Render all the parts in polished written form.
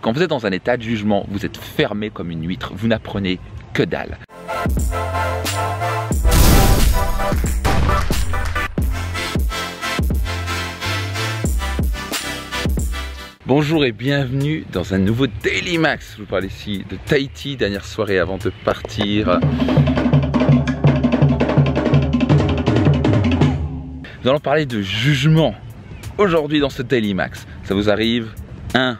Quand vous êtes dans un état de jugement, vous êtes fermé comme une huître, vous n'apprenez que dalle. Bonjour et bienvenue dans un nouveau Daily Max. Je vous parle ici de Tahiti, dernière soirée avant de partir. Nous allons parler de jugement aujourd'hui dans ce Daily Max. Ça vous arrive 1.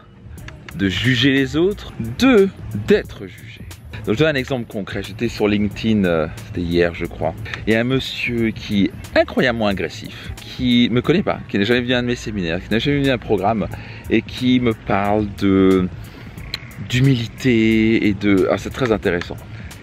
De juger les autres, 2. D'être jugé. Donc je donne un exemple concret. J'étais sur LinkedIn, c'était hier je crois. Il y a un monsieur qui est incroyablement agressif, qui ne me connaît pas, qui n'a jamais vu un de mes séminaires, qui n'a jamais vu un programme et qui me parle d'humilité et de... Ah, c'est très intéressant.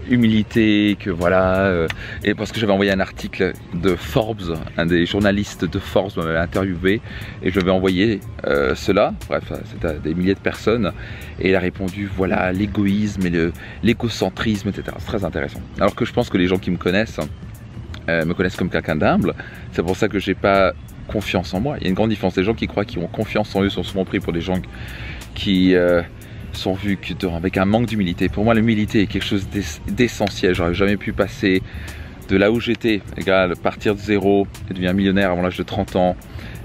Humilité, que voilà, et parce que j'avais envoyé un article de Forbes, un des journalistes de Forbes m'avait interviewé et je lui avais envoyé cela, bref, c'était des milliers de personnes et il a répondu voilà l'égoïsme et l'égocentrisme, etc. C'est très intéressant. Alors que je pense que les gens qui me connaissent comme quelqu'un d'humble, c'est pour ça que j'ai pas confiance en moi. Il y a une grande différence. Les gens qui croient qu'ils ont confiance en eux sont souvent pris pour des gens qui sont vus avec un manque d'humilité. Pour moi, l'humilité est quelque chose d'essentiel. J'aurais jamais pu passer de là où j'étais, partir de zéro et devenir millionnaire avant l'âge de 30 ans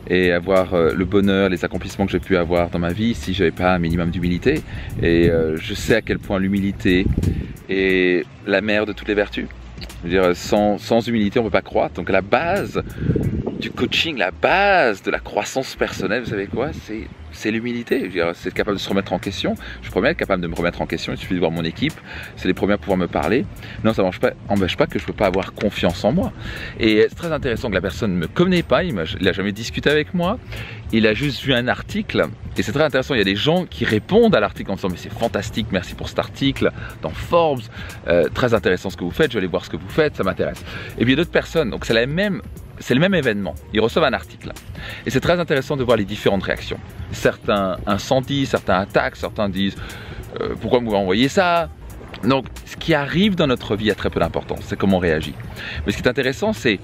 et avoir le bonheur, les accomplissements que j'ai pu avoir dans ma vie si j'avais pas un minimum d'humilité. Et je sais à quel point l'humilité est la mère de toutes les vertus. Je veux dire, sans humilité, on ne peut pas croître. Donc la base du coaching, la base de la croissance personnelle, vous savez quoi? C'est l'humilité. C'est être capable de se remettre en question. Je suis premier à être capable de me remettre en question. Il suffit de voir mon équipe. C'est les premiers à pouvoir me parler. Non, ça n'empêche pas que je ne peux pas avoir confiance en moi. Et c'est très intéressant que la personne ne me connaît pas. Il n'a jamais discuté avec moi. Il a juste vu un article. Et c'est très intéressant. Il y a des gens qui répondent à l'article en disant mais c'est fantastique, merci pour cet article dans Forbes. Très intéressant ce que vous faites. Je vais aller voir ce que vous faites. Ça m'intéresse. Et puis il y a d'autres personnes. Donc c'est le même événement. Ils reçoivent un article. Et c'est très intéressant de voir les différentes réactions. Certains incendient, certains attaquent, certains disent pourquoi vous envoyez ça? Donc ce qui arrive dans notre vie a très peu d'importance. C'est comment on réagit. Mais ce qui est intéressant, c'est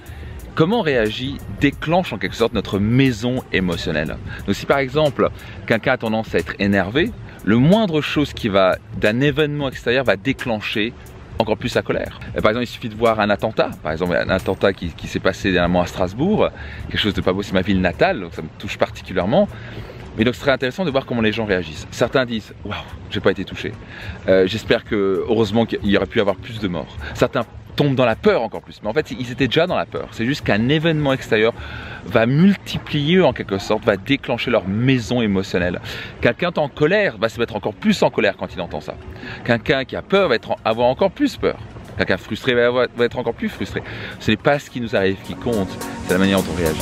comment on réagit déclenche en quelque sorte notre maison émotionnelle. Donc si par exemple quelqu'un a tendance à être énervé, le moindre chose d'un événement extérieur va déclencher encore plus sa colère. Par exemple, il suffit de voir un attentat. Par exemple, un attentat qui s'est passé dernièrement à Strasbourg, quelque chose de pas beau, c'est ma ville natale, donc ça me touche particulièrement. Mais donc, c'est très intéressant de voir comment les gens réagissent. Certains disent « Waouh, j'ai pas été touché. J'espère que, heureusement, qu'il y aurait pu y avoir plus de morts. » Certains tombent dans la peur encore plus. Mais en fait, ils étaient déjà dans la peur. C'est juste qu'un événement extérieur va multiplier en quelque sorte, va déclencher leur maison émotionnelle. Quelqu'un en colère va se mettre encore plus en colère quand il entend ça. Quelqu'un qui a peur va avoir encore plus peur. Quelqu'un frustré va être encore plus frustré. Ce n'est pas ce qui nous arrive qui compte, c'est la manière dont on réagit.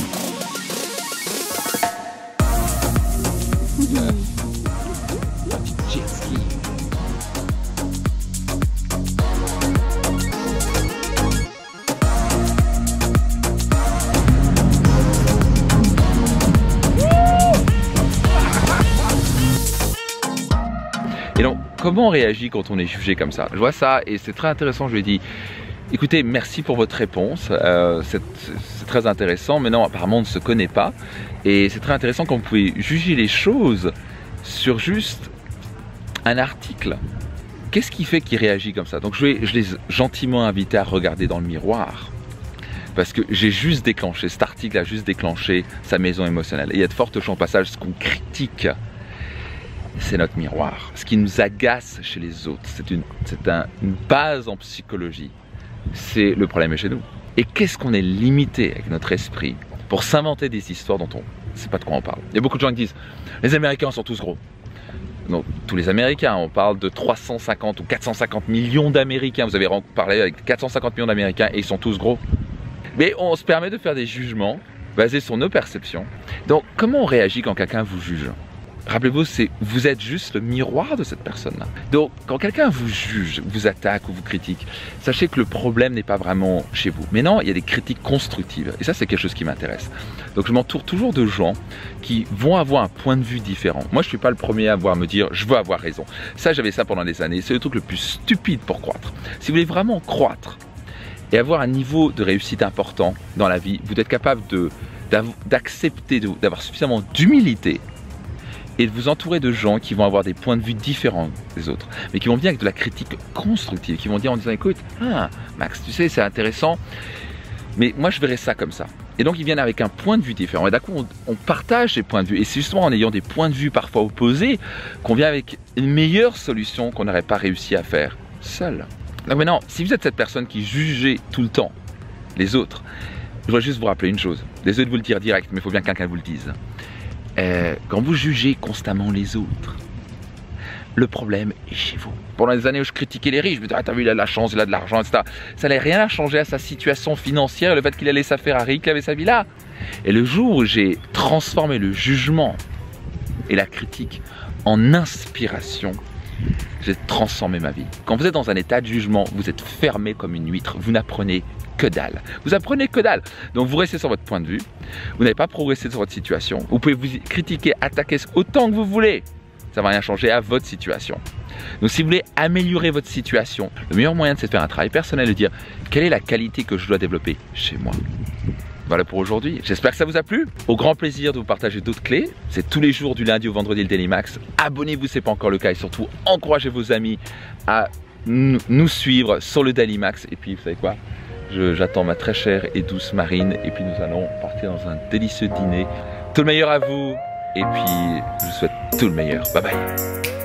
Et donc, comment on réagit quand on est jugé comme ça? Je vois ça et c'est très intéressant. Je lui ai dit, écoutez, merci pour votre réponse. C'est très intéressant. Maintenant, apparemment, on ne se connaît pas. Et c'est très intéressant quand vous pouvez juger les choses sur juste un article. Qu'est-ce qui fait qu'il réagit comme ça? Donc, je l'ai gentiment invité à regarder dans le miroir. Parce que j'ai juste déclenché, cet article a juste déclenché sa maison émotionnelle. Et il y a de fortes chances au passage, ce qu'on critique, c'est notre miroir. Ce qui nous agace chez les autres, c'est une base en psychologie. C'est le problème est chez nous. Et qu'est-ce qu'on est limité avec notre esprit pour s'inventer des histoires dont on ne sait pas de quoi on parle. Il y a beaucoup de gens qui disent les Américains sont tous gros. Non, tous les Américains, on parle de 350 ou 450 millions d'Américains. Vous avez parlé avec 450 millions d'Américains et ils sont tous gros. Mais on se permet de faire des jugements basés sur nos perceptions. Donc, comment on réagit quand quelqu'un vous juge? Rappelez-vous, vous êtes juste le miroir de cette personne-là. Donc, quand quelqu'un vous juge, vous attaque ou vous critique, sachez que le problème n'est pas vraiment chez vous. Mais non, il y a des critiques constructives. Et ça, c'est quelque chose qui m'intéresse. Donc, je m'entoure toujours de gens qui vont avoir un point de vue différent. Moi, je ne suis pas le premier à me dire « je veux avoir raison ». Ça, j'avais ça pendant des années. C'est le truc le plus stupide pour croître. Si vous voulez vraiment croître et avoir un niveau de réussite important dans la vie, vous êtes capable d'accepter, d'avoir suffisamment d'humilité et de vous entourer de gens qui vont avoir des points de vue différents des autres, mais qui vont venir avec de la critique constructive, qui vont dire en disant écoute, ah Max, tu sais c'est intéressant, mais moi je verrais ça comme ça. Et donc ils viennent avec un point de vue différent. Et d'un coup on partage ces points de vue. Et c'est justement en ayant des points de vue parfois opposés qu'on vient avec une meilleure solution qu'on n'aurait pas réussi à faire seul. Donc maintenant, si vous êtes cette personne qui jugez tout le temps les autres, je voudrais juste vous rappeler une chose. Désolé de vous le dire direct, mais il faut bien que quelqu'un vous le dise. Quand vous jugez constamment les autres, le problème est chez vous. Pendant des années où je critiquais les riches, je me disais, ah t'as vu, il a de la chance, il a de l'argent, etc. Ça n'allait rien à changer à sa situation financière, le fait qu'il allait sa Ferrari, qu'il avait sa villa. Et le jour où j'ai transformé le jugement et la critique en inspiration, j'ai transformé ma vie. Quand vous êtes dans un état de jugement, vous êtes fermé comme une huître, vous n'apprenez que dalle. Vous apprenez que dalle. Donc vous restez sur votre point de vue, vous n'avez pas progressé sur votre situation. Vous pouvez vous critiquer, attaquer autant que vous voulez. Ça ne va rien changer à votre situation. Donc si vous voulez améliorer votre situation, le meilleur moyen c'est de faire un travail personnel, de dire quelle est la qualité que je dois développer chez moi. Voilà pour aujourd'hui. J'espère que ça vous a plu. Au grand plaisir de vous partager d'autres clés. C'est tous les jours du lundi au vendredi le Daily Max. Abonnez-vous si ce n'est pas encore le cas et surtout encouragez vos amis à nous suivre sur le Daily Max. Et puis vous savez quoi, j'attends ma très chère et douce Marine et puis nous allons partir dans un délicieux dîner. Tout le meilleur à vous et puis je vous souhaite tout le meilleur. Bye bye.